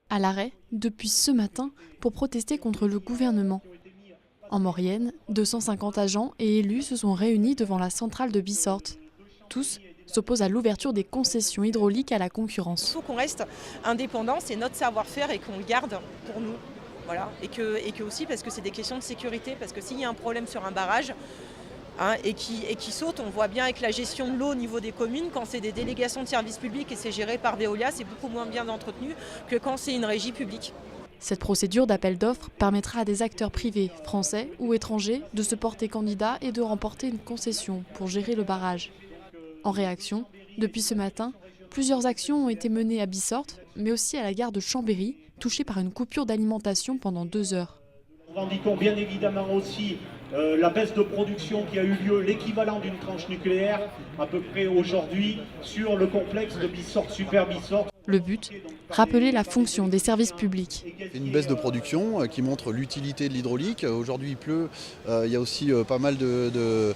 À l'arrêt depuis ce matin pour protester contre le gouvernement. En Maurienne, 250 agents et élus se sont réunis devant la centrale de Bissorte. Tous s'opposent à l'ouverture des concessions hydrauliques à la Il concurrence. faut qu'on reste indépendant, c'est notre savoir-faire et qu'on le garde pour nous. Voilà. Et que aussi parce que c'est des questions de sécurité, parce que s'il y a un problème sur un barrage et qui saute, on voit bien avec la gestion de l'eau au niveau des communes, quand c'est des délégations de services publics et c'est géré par Veolia, c'est beaucoup moins bien entretenu que quand c'est une régie publique. Cette procédure d'appel d'offres permettra à des acteurs privés, français ou étrangers, de se porter candidat et de remporter une concession pour gérer le barrage. En réaction, depuis ce matin, plusieurs actions ont été menées à Bissorte, mais aussi à la gare de Chambéry, touchée par une coupure d'alimentation pendant 2 heures. Nous revendiquons bien évidemment aussi la baisse de production qui a eu lieu, l'équivalent d'une tranche nucléaire à peu près aujourd'hui sur le complexe de Bissorte, Super Bissorte. Le but, rappeler la fonction des services publics. Une baisse de production qui montre l'utilité de l'hydraulique. Aujourd'hui il pleut, il y a aussi pas mal de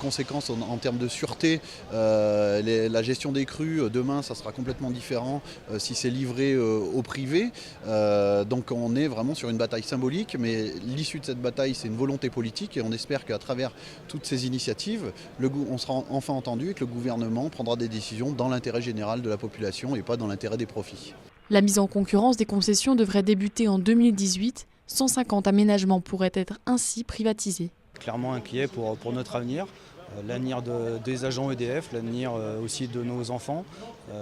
conséquences en termes de sûreté. La gestion des crues, demain ça sera complètement différent si c'est livré au privé. Donc on est vraiment sur une bataille symbolique, mais l'issue de cette bataille c'est une volonté politique et on espère qu'à travers toutes ces initiatives, on sera enfin entendu et que le gouvernement prendra des décisions dans l'intérêt général de la population et pas dans l'intérêt des profits. La mise en concurrence des concessions devrait débuter en 2018. 150 aménagements pourraient être ainsi privatisés. Clairement inquiet pour notre avenir, l'avenir des agents EDF, l'avenir aussi de nos enfants,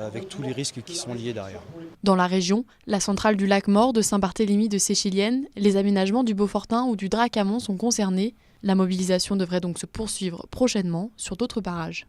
avec tous les risques qui sont liés derrière. Dans la région, la centrale du lac Mort, de Saint-Barthélemy, de Séchilienne, les aménagements du Beaufortin ou du Drac-Amont sont concernés. La mobilisation devrait donc se poursuivre prochainement sur d'autres barrages.